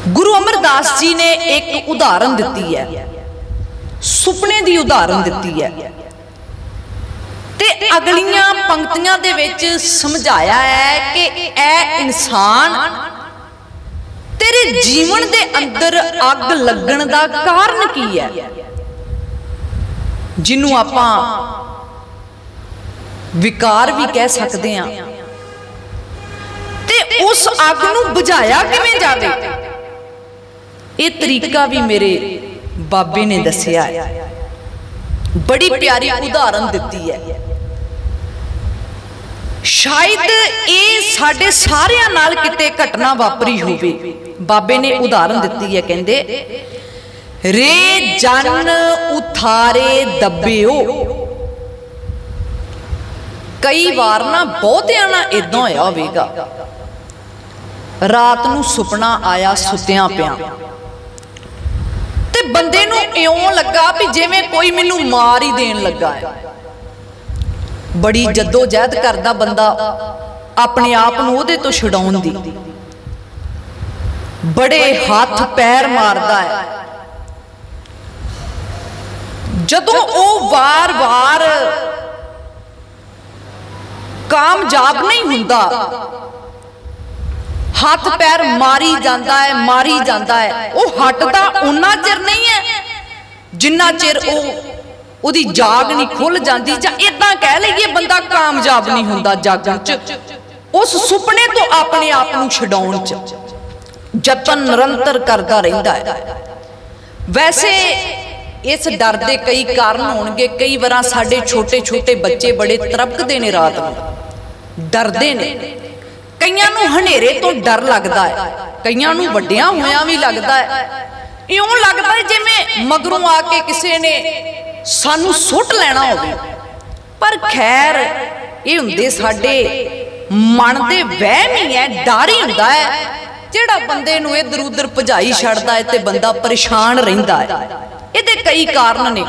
गुरु अमरदास जी ने एक उदाहरण दी है, सुपने की उदाहरण दी है ते अगलियां पंक्तियां दे विच समझाया है कि ऐ इंसान तेरे जीवन दे अंदर अग लगन दा कारण की है, जिन्हों आपां विकार भी कह सकते हैं। ते उस अग नूं बुझाया किवें जावे, ये तरीका भी मेरे बाबे ने दसिया है। बड़ी प्यारी उदाहरण दी है। शायद ये साडे सारियां नाल किते घटना वापरी होवे। बाबे ने उदाहरण दी है, कहंदे रे जन उथारे दब्बिओ। कई बार ना बहुतियां ना इदां होया होवेगा, रात नूं सुपना आया सुत्तियां पिया ते बंदे नूं इउं लगा भी जिवें कोई मैनूं मार ही देण लगा है। बड़ी जद्दोजहद करदा बंदा अपने आप नूं उहदे तो छुड़ाउण दी, बड़े हाथ पैर मारदा है। जदों ओह वार वार कामयाब नहीं हुंदा, हाथ पैर मारी जाता है मारी जाता है, वह हटता उन्ना चिर नहीं है जिन्ना चिर ओदी जाग नहीं खुल जाती, जां इदां कह लईए बंदा कामयाब नहीं हुंदा जागण च, उस सुपने तो अपने आप नूं छुड़ाउण च जतन निरंतर करता रहिंदा है। वैसे इस डर दे कई कारण होणगे। कई बार साडे छोटे छोटे बच्चे बड़े तरपकदे ने, रात नूं डरदे ने। कईयां नूं हनेरे तो डर लगता है, कईयां नूं वड्डियां होया भी लगता है। इउं लगता है जिवें मगरों आके किसी ने सानू सुट लेना होवे। पर खैर ये हुंदे साडे मन दे वहम ही है, डर ही हुंदा है जिहड़ा बंदे नूं इधर उधर भजाई छड्डदा है ते बंदा परेशान रहिंदा है। इहदे कई कारण ने।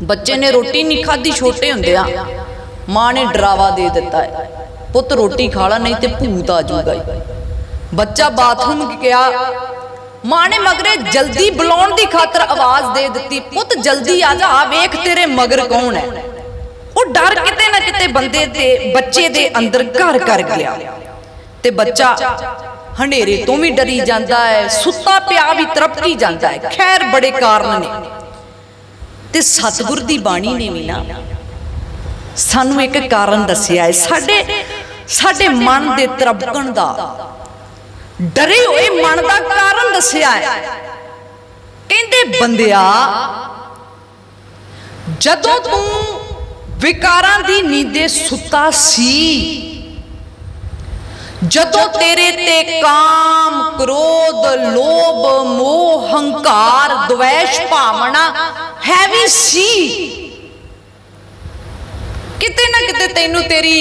बच्चे ने रोटी नहीं खाधी छोटे हुंदिआं, मां ने डरावा दे दिता है, पुत रोटी खा ला नहीं तो भूत आ जाऊगा। बच्चा बाथरूम गया, मां ने मगरे जल्दी बुलाउण दी खातर आवाज दे दी, पुत जल्दी आ जा, वेख तेरे मगर कौन है। वो डर किते ना किते बंदे दे बच्चे दे अंदर घर कर गया ते बच्चा हनेरे तो भी डरी जाता है, सुता पिया भी तरपकी जाता है। खैर बड़े कारण ने। ते सतगुर दी बाणी ने भी ना सानू एक कारण दसिया है, साडे मन दे तरपकण दा, डरे हुए मन दा कारण दसिया है। कहंदे बंदिया, जदों तू विकारां दी नींदे सुता सी, जदों तेरे ते काम क्रोध लोभ मोह हंकार द्वेष भावना है भी सी, किते ना किते तैनू तेरी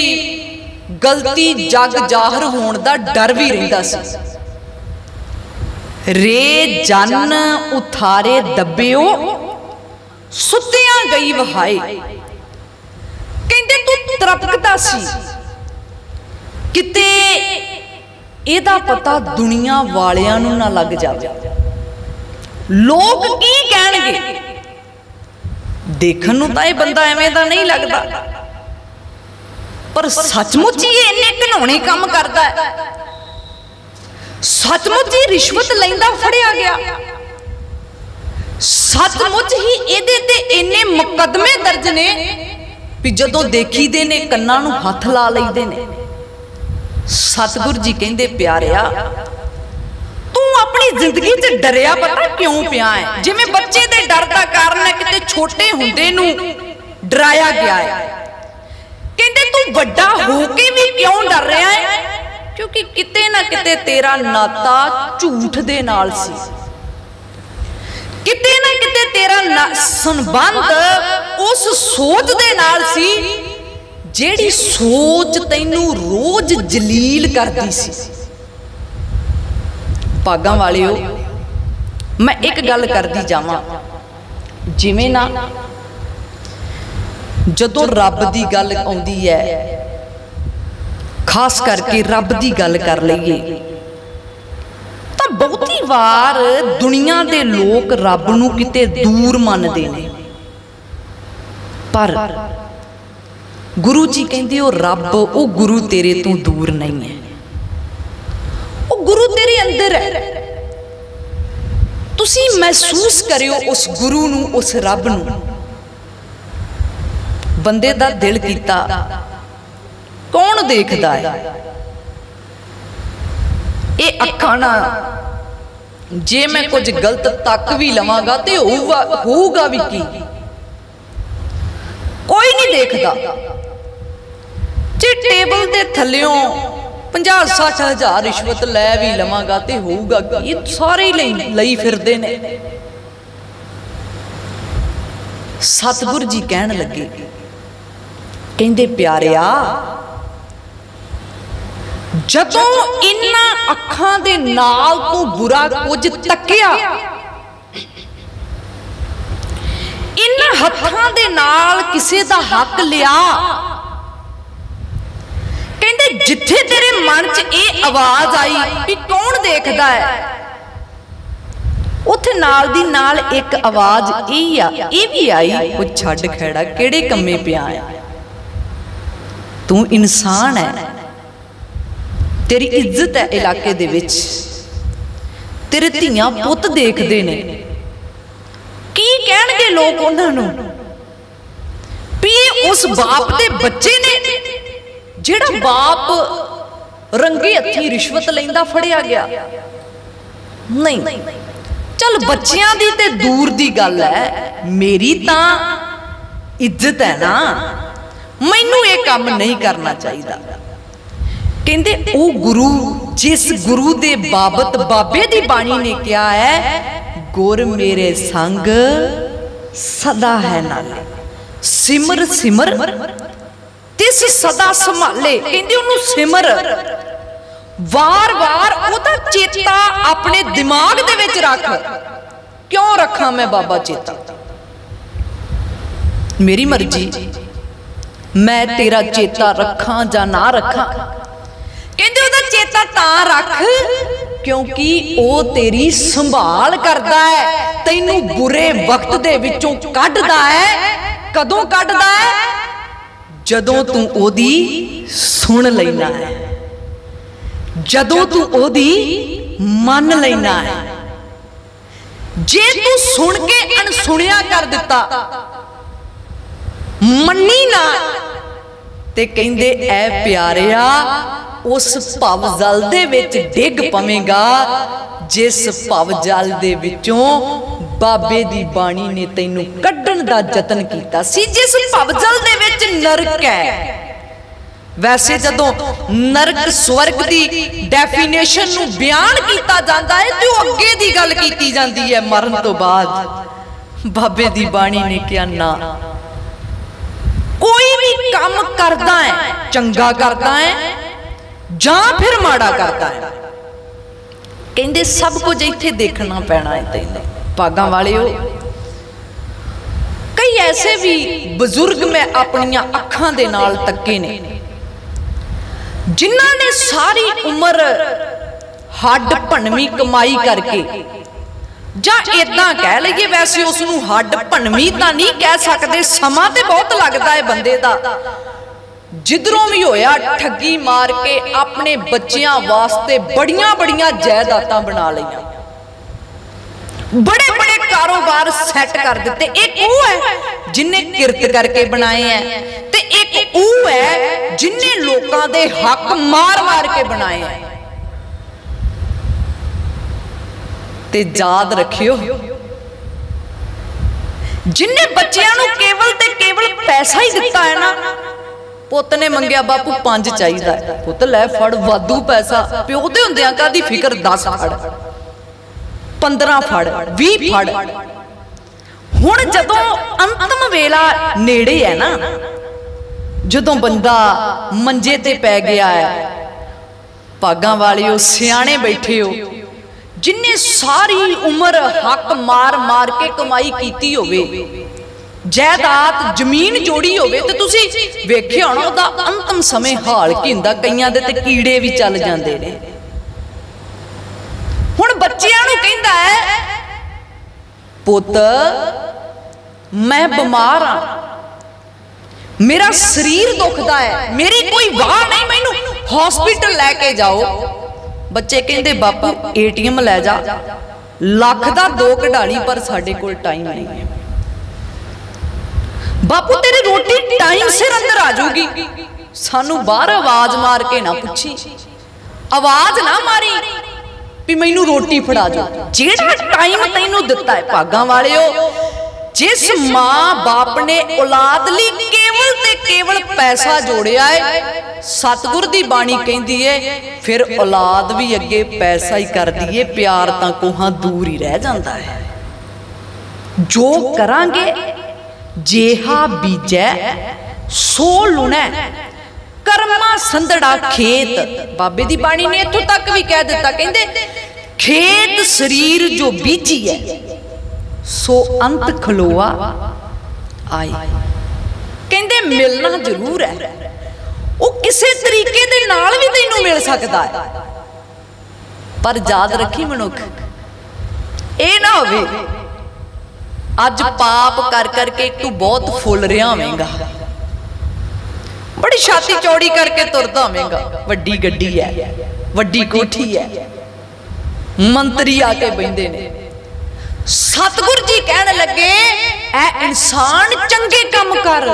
गलती जग जाहिर होने का डर भी रहिंदा सी। रे जन उथारे दब्बिओ सुत्तियां गई वहाए। कहंदे तू तरपकदा सी, किते एदा पता दुनिया वालियां नूं ना लग जावे। लोग की कहणगे, देखण नूं तां इह बंदा एवें दा नहीं लगदा, पर सचमुच ही इन्ने घिनौने काम करता है। सचमुच ही रिश्वत लैंदा फड़िया गया, सचमुच ही इहदे ते इन्ने मुकदमे दर्ज ने भी जदों देखीदे ने कन्नां नूं हथ ला लईदे ने। सतगुर जी कहंदे प्यारिया, तू अपनी जिंदगी च डरिया पता क्यों पिया है? जिवें बच्चे दे डर दा कारण है किते छोटे हुंदे नूं डराया गया है। कहंदे तू बड़ा होके भी क्यों डर रहा है? क्योंकि किते ना किते तेरा नाता झूठ दे नाल सी, किते ना किते तेरा संबंध उस सोच दे नाल सी जेड़ी सोच तैनू रोज जलील करती सी। भागां वालिओ, मैं एक गल करदी जावां, जिवें ना जदों रब दी गल आउंदी है, खास करके रब दी गल कर लईए तां बहुती वार दुनिया दे लोग रब नूं किते दूर मनदे ने, पर गुरु जी कहंदे ओ रब ओ गुरु तेरे तो दूर नहीं है, ओ गुरु तेरे अंदर है। तुसी महसूस करियो उस गुरु नूं, उस रब नूं। बंदे दा दिल कीता कौन देखदा है? ये अखां ना जे मैं कुछ गलत तक भी लवांगा ते होऊगा भी की, कोई नहीं देखदा। जे टेबल दे थल्लियों 50-60 हज़ार रिश्वत लै भी लवांगा ते होऊगा की? ये सारे ही लई फिरदे ने। सतगुरु जी कहन लगे, कहंदे प्यारिया, जदों इन्हां अखां दे नाल तू बुरा कुछ तकिया, इन्हां हत्थां दे नाल किसे दा हक लिया, कहंदे जिथे तेरे मन च ये आवाज आई भी कौन देखदा है, उथे नाल दी नाल एक आवाज ये भी आई, वो छड्ड खैड़ा किहड़े कम्मे पिया है, तू इंसान है, तेरी इज्जत है इलाके दे विच, तेरे धीआं पुत देखदे ने, की कहणगे लोग उन्हां नूं भी उस बाप दे बच्चे ने जिहड़ा बाप रंगे हत्थी रिश्वत लैंदा फड़िया गया। नहीं, चल बच्चियां दी ते दूर दी गल है, मेरी तां इज्जत है ना, मैनू ये काम नहीं करना चाहिए। कहंदे ओ गुरु, जिस गुरु दे बाबत बाबे दी बाणी ने क्या है, गुर मेरे संग सदा है नाले, सिमर सिमर तिस सदा संभाले। कहंदे उन्होंने सिमर, वार वार ओदा चेता अपने दिमाग दे विच रख। क्यों रखा मैं बाबा चेता? मेरी मर्जी, मैं तेरा चेता रखा जा ना रखा। कहंदे ओदा चेता तां रख क्योंकि ओ तेरी संभाल करदा है, तैनू बुरे वक्त दे विचों कढदा है। कदों कढदा है? जदों तू ओदी सुन लैना है, जदों तू ओदी मन लैना है। जे तू सुन के अनसुनिया कर दिता, मन्नी ना, ते कहंदे ऐ प्यारिया उस भव जल दे विच डिग पवेगा जिस भव जल दे विचों बाबे दी बाणी ने तैनू कड्ढण दा जतन कीता सी, जिस भव जल दे विच नरक है। वैसे जदों नरक स्वर्ग दी डेफिनेशन नू बयान किया जाता है तो अगे दी गल की जाती है मरण तो बाद। बाबे दी बाणी ने क्या ना, कोई भी काम करता है चंगा करता है जां फिर माड़ा करता है, कहंदे सब कुछ इत्थे देखना पैना है तैनूं। भागां वालिओ, कई ऐसे भी बजुर्ग मैं अपनियां अखां दे नाल तक्के ने जिन्हां ने सारी उम्र हड्ड भनवी कमाई करके, जां इदां कह लईए, वैसे उसनूं हड्ड भनवी तां नहीं कह सकते, समा ते बहुत लगदा है बंदे दा। जिधरों भी होया ठगी मार के अपने बच्चियां वास्ते बड़ियां बड़ियां जायदादां बना लईयां, बड़े बड़े कारोबार सैट कर दिते। एक वो है जिन्हें किरत करके बनाए हैं, ते एक वो है जिन्हें लोकां दे हक मार मार के बनाए हैं। ते याद रखियो, जिन्हें बच्चियां नूं केवल ते केवल पैसा ही दिता है ना, पुत ने मंगया बापू 5 चाहिदा है, पुत लै फड़ वाधू पैसा, प्यो दे हुंदियां कादी फिकर, 10 फड़, 15 फड़, 20 फड़। हुण जदों अंतिम वेला नेड़े है ना, जदों बंदा मंजे ते पै गया है, भागां वालिओ सियाणे बैठे हो, जिन्हें सारी उम्र हक मार मार के कमाई कीती होवे, जायदाद जमीन जोड़ी होवे, ते तुसी वेखिया होना उहदा अंतिम समय हाल की हुंदा, कईयां दे ते कीड़े भी चल जांदे ने। हुण बच्चियां नूं पुत मैं बीमार हाँ, मेरा शरीर दुखदा है, मेरी कोई वाह नहीं, मैनू हॉस्पिटल लैके जाओ। बच्चे कहते बापू ATM लै जा, लख दा 2 कढ़ा ली, पर साडे कोल टाइम नहीं है। बापू तेरी रोटी टाइम सिर अंदर आ जाऊगी, सानू बाहर आवाज मार के ना पुछी, आवाज ना मारी भी मैनू रोटी फड़ा जाओ। जेड़ा टाइम तैनू दिता है भागां वालिओ, जिस मां बाप ने औलाद लई केवल ते केवल पैसा जोड़िया है, सतगुर दी बाणी कहती है फिर औलाद भी अगे पैसा ही कर दी है, प्यार तां कोहां दूर ही रह जाता है। जो करांगे जेहा बीजै सो लुणै, कर्मा संधड़ा खेत। बाबे दी बाणी ने इत्थों तक भी कह दिता, कहंदे खेत शरीर जो बीजी है सो अंत खलोआ आई। कहंदे मिलना जरूर है, वो किसी तरीके दे नाल भी तैनू मिल सकता है, पर याद रखी मनुख ये ना होवे अज पाप कर करके तू बहुत फुल रहा होवेगा, बड़ी छाती चौड़ी करके तुरदा होवेगा, वड्डी गड्डी है, वड्डी कोठी है, मंत्री आके बहिंदे ने। सतगुर जी कहने लगे ऐ इंसान चंगे काम कर,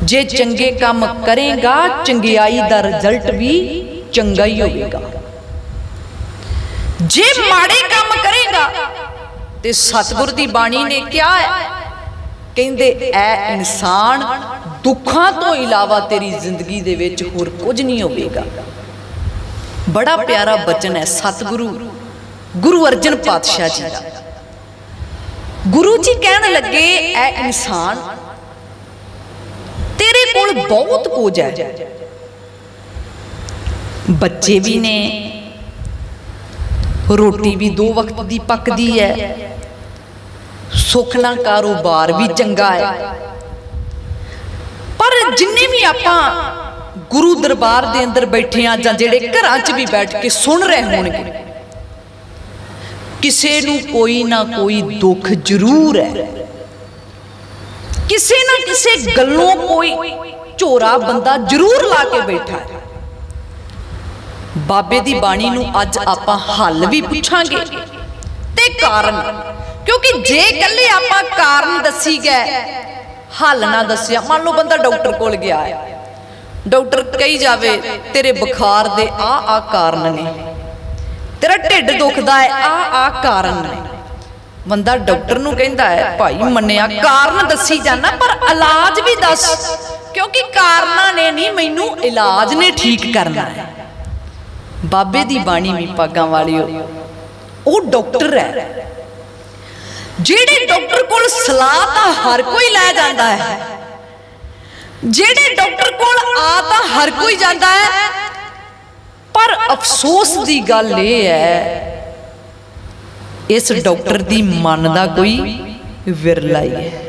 जे चंगे काम करेगा चंगियाई दा रिजल्ट भी चंगा ही होगा, जे माड़े काम करेगा ते सतगुर दी बाणी ने क्या है, कहंदे ऐ इंसान दुखां तो इलावा तेरी जिंदगी दे विच होर कुछ नहीं होगा। बड़ा प्यारा बचन है सतगुरु गुरु अर्जन पातशाह जी का। गुरु जी कहने लगे ऐ इंसान तेरे कोल बहुत कुछ है, बच्चे भी ने, रोटी भी 2 वक्त दी पकदी है, सुखना कारोबार भी चंगा है, पर जिन्ने भी आपां गुरु दरबार दे अंदर बैठे हैं जां जेड़े घरां च भी बैठ के सुन रहे होणगे, किसी नू कोई ना कोई दुख जरूर है, किसी ना किसी गल्लों कोई झोरा बंदा जरूर ला के बैठा है। बाबे दी बाणी नू अज आपां हल भी पूछांगे ते कारण, क्योंकि जे कल्ले आपां कारण दसी गए हल ना दसिया, मान लो बंदा डॉक्टर कोल गया है, डॉक्टर कही जावे तेरे बुखार दे आ कारण ने, तेरा ढिड दुखदा है आ कारण ने, बंदा डॉक्टर नू कहंदा है भाई मन्निया कारण दसी जाना पर इलाज भी दस, क्योंकि कारणा ने नहीं मैनू इलाज ने ठीक करना है। बाबे दी बाणी भी पागां वालिओ वो डॉक्टर है, जेड़े डॉक्टर कोल सलाह तां हर कोई लै जांदा है, जेड़े डॉक्टर कोल आ तां हर कोई जांदा है, पर अफसोस दी गल यह है इस डॉक्टर दी मन दा कोई विरला ही है।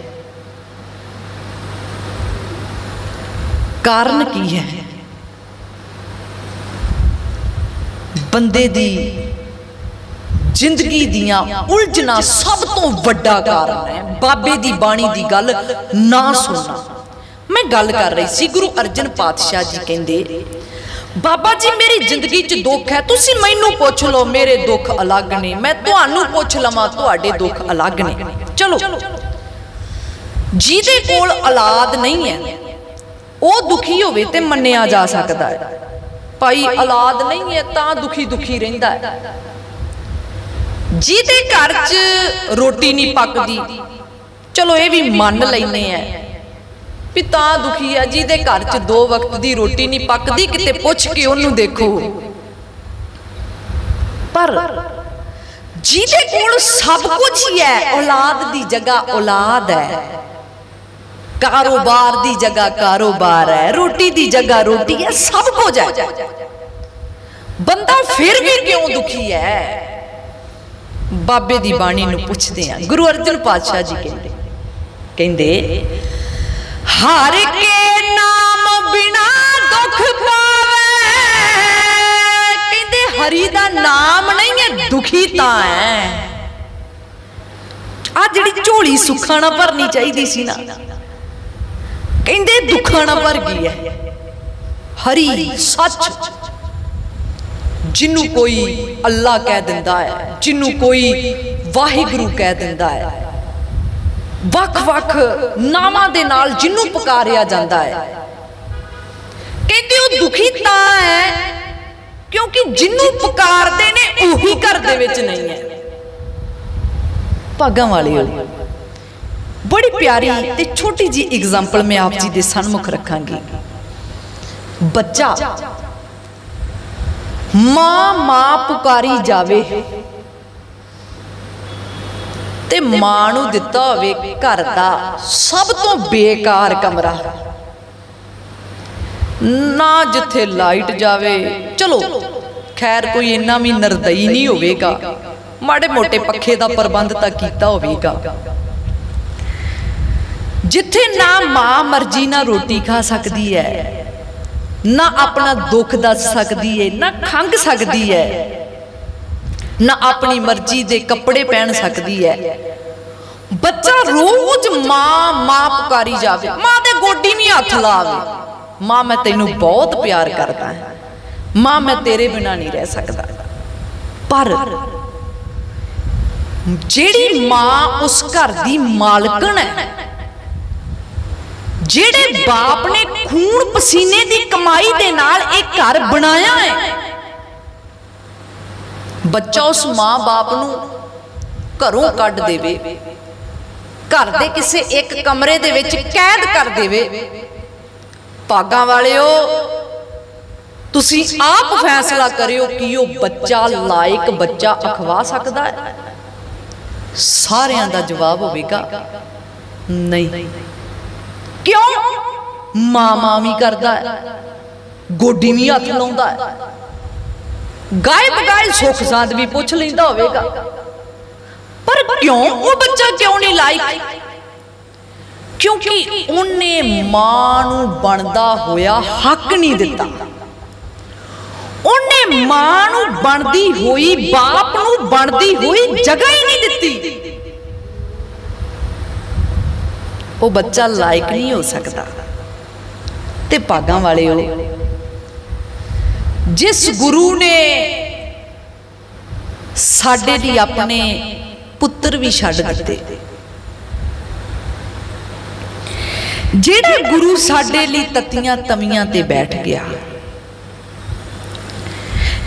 कारण की है, बंदे दी जिंदगी दियां उलझना सब तो वड्डा कारण है बाबे दी बाणी दी गल ना सुनना। मैं गल कर रही सी गुरु अर्जन पातशाह जी कहंदे बाबा जी मेरी जिंदगी च दुख है, तुसी मैनू पुछ लो मेरे दुख अलग ने, मैं तुहानू पुछ लवां तुहाडे दुख अलग ने। चलो जिहदे कोल औलाद नहीं है वो दुखी होवे ते मन्निया जा सकदा है, भाई औलाद नहीं है तां दुखी दुखी रहिंदा है। जिहदे घर च रोटी नहीं पकदी चलो ये भी मान लैने हैं भी तां दुखी है, जिहदे घर च 2 वक्त दी रोटी नहीं पकदी किते पुछ के उन्होंने देखो। पर जिहदे कोल सब कुछ ही है, औलाद दी जगह औलाद है, कारोबार दी जगह कारोबार है, रोटी दी जगह रोटी है, सब कुछ है, बंदा फिर भी क्यों दुखी है? बाबे दी बाणी नू पुछदे हैं। गुरु अर्जन पातशाह जी कहंदे हर के नाम बिना दुख पावे, कहंदे हरि दा नाम नहीं है दुखी तां है। आ जिहड़ी झोली सुखा ना भरनी चाहिदी सी ना, कहंदे दुखा ना भर गई है। हरी सच जिन्नू कोई अल्लाह कह दिंदा है, जिन्नू कोई वाहिगुरू कह दिंदा है, वख-वख नामां दे नाल जिन्नू पुकारिया जांदा है, कहंदे वो दुखी तां है क्योंकि जिन्नू पुकारदे ने उही घर दे विच नहीं है। भागां वालिओ, बड़ी प्यारी ते छोटी जी एग्जाम्पल मैं आप जी दे सन्मुख रखांगी। बच्चा मां मां पुकारी जावे ते मां नूं दिता होवे घर दा सब तो बेकार कमरा, ना जिथे लाइट जावे, चलो खैर कोई इन्ना भी नरदई नहीं होवेगा, माड़े मोटे पखे दा प्रबंध तां कीता होवेगा, जिथे ना मां मर्जी ना रोटी खा सकती है, ना अपना दुख दस सकती है, ना खंघ सकती है, ना अपनी मर्जी दे कपड़े पहन सकती है। बच्चा रोज मां मां पुकारी जावे, मां दे गोडी भी हथ लावे, मां मैं तेनू बहुत प्यार करता है, मां मैं तेरे बिना नहीं रह सकता। पर जेड़ी मां उस घर दी मालकन है, जेड़े बाप ने खून पसीने दी कमाई दे नाल एक घर बनाया है, बच्चा उस मां बाप नूं घरों कढ देवे, घर दे किसे एक कमरे दे विच कैद कर देवे, भागां वालिओ तुसीं आप फैसला करियो कि वो बच्चा लायक बच्चा अखवा सकदा है? सारियां दा जवाब होवेगा नहीं। क्यों? मां मां भी करदा है, गोडी भी हथ लाउंदा है, गाय बगाए सुख सांद भी पुछ लैंदा होवेगा, पर क्यों वो बच्चा क्यों नहीं लायक? क्योंकि उन्हें मां नूं बनदा होया हक नहीं दिता, उन्हें मां नूं बनदी हुई बाप नूं बनदी हुई जगह ही नहीं दिती। वो बच्चा लायक नहीं हो सकता। ते भागां वालिओ, जिस गुरु ने साडे लई अपने पुत्र भी छड्ड दित्ते, जेड़ा गुरु साडे लई तत्तियां तवियां ते बैठ गया,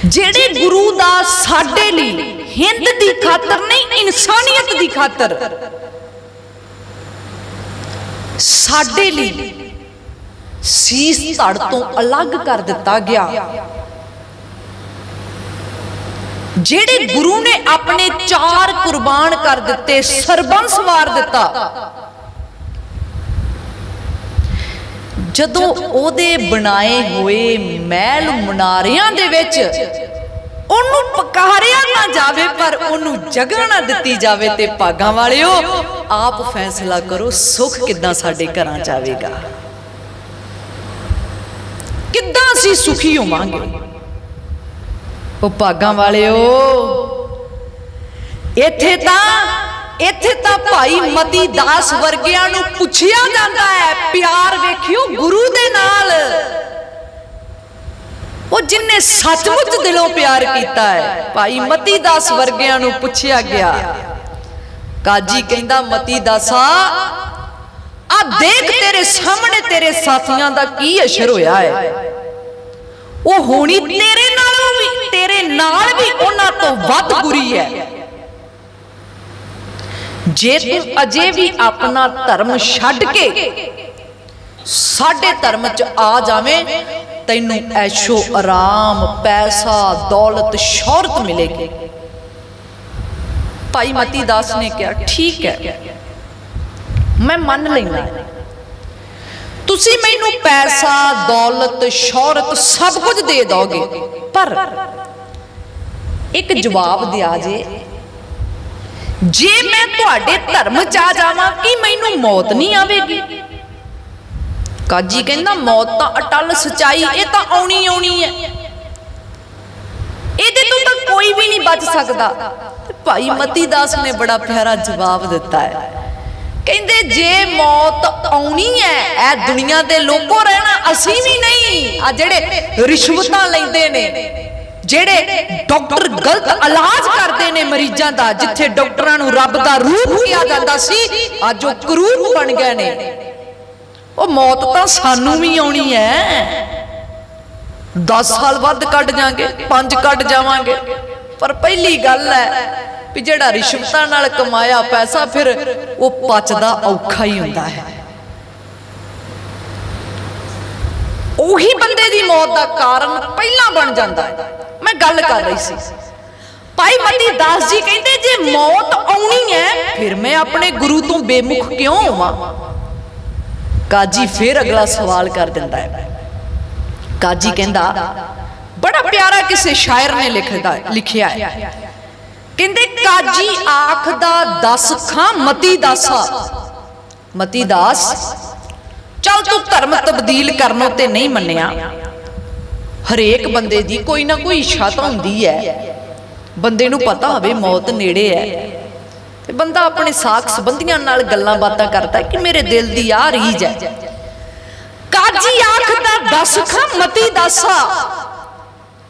जेड़े गुरु दा साडे लई हिंद दी खातर नहीं इंसानियत दी खातर साडे लई सीस धड़ तो अलग कर दिता गया, जेड़े गुरु ने अपने 4 कुर्बान कर दिते, सरबंस वार दिता, जदों ओदे बनाए हुए महल मुनारियां दे विच ओनू पकारिया ना जावे पर ओनू जगह ना दिती जावे, ते भागां वालिओ आप फैसला करो सुख किद्दां साडे घरां च आवेगा, किद्दां असीं सुखी होवांगे। ओ भागां वालिओ, इत्थे तां भाई मती दास वर्गियां नूं पुछिया जांदा है, प्यार वेखियो गुरु दे नाल, वो जिन्ने सचमुच दिलों प्यार किया है। भाई मती दास वर्गियां नूं पुछिया गया, काजी कहंदा मती दासा आ देख तेरे सामने तेरे साथियां दा की असर होया है, वो होनी तेरे नाल भी उन्हां तो वध बुरी है। जे तू अजे भी अपना धर्म छड्ड के साडे धर्म च आ जावे, तैनू ऐशो आराम पैसा दौलत शौहरत मिलेगी। भाई मती दास ने कहा ठीक है मैं मन लेना, तुसी मैनू पैसा दौलत शौहरत सब कुछ दे दोगे, पर एक जवाब दिया जे मैं तुहाडे धर्म च आ जावां कि मैनू मौत नहीं आवेगी? काजी कहंदा मौत तां अटल सच्चाई, ये तां आउणी है, इहदे तों तां कोई भी नहीं बच सकदा। भाई मती दास ने बड़ा प्यारा जवाब दिता है, कहते जे मौत आनी है ए दुनिया दे लोगों रहना असी भी नहीं। आ जेड़े रिश्वतां लैंदे ने, जेड़े डॉक्टर गलत इलाज करते ने मरीजां दा, जिथे डॉक्टरां नूं रब दा रूप किया जांदा सी अज वो करूप बन गए ने। ओ मौत तां सानू भी आनी है, 10 साल वध कट जाएंगे, 5 कट जावांगे, पर पहली गल है भी जेड़ा रिश्वतां नाल कमाया पैसा फिर वो पचदा औखा ही हुंदा है। ओही बंदे दी मौत दा कारण पहला बन जाता है। मैं गल कर रही सी, भाई मती दास जी कहते जे मौत आनी है फिर मैं अपने गुरु तो बेमुख क्यों होवां। काजी फिर अगला सवाल कर दिंदा है। काजी कहंदा बड़ा प्यारा किसी शायर ने लिखिया है, कहंदे काजी आखदा दस खां मती दासा। मती दास चल तू धर्म तब्दील करनो ते नहीं मन्निया, हरेक बंदे दी कोई ना कोई इच्छा तो हुंदी है। बंदे नूं पता होवे मौत नेड़े है ते बंदा अपने साख संबंधियां नाल गल्लां बातां करदा है कि मेरे दिल दी आ रीज है। काजी आखदा दस खां मती दासा,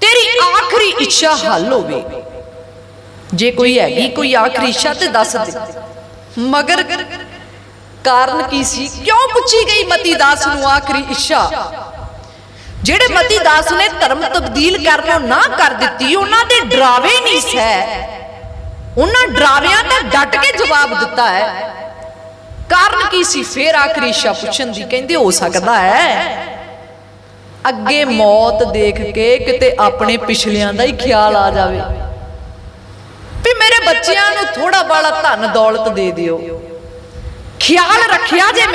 तेरी आखिरी इच्छा हल होवे। जे कोई हैगी कोई आखिरी इच्छा ते दस दे। मगर कारण की सी, क्यों पूछी गई मती दास नूं आखिरी इच्छा। जेड़े मती दास ने धर्म तब्दील करनों ना कर दिती, उन्हां दे डरावे नहीं सै, उन्हां डरावियां दा डट के जवाब दिता है। कारण की सी, फिर आखिरी इच्छा पुछन दी, कहंदे हो सकदा है अगे मौत देख के किते अपने पिछलियां दा ही ख्याल आ जावे भी मेरे बच्चियां नूं थोड़ा बड़ा धन दौलत दे दिओ, ख्याल रखिया जे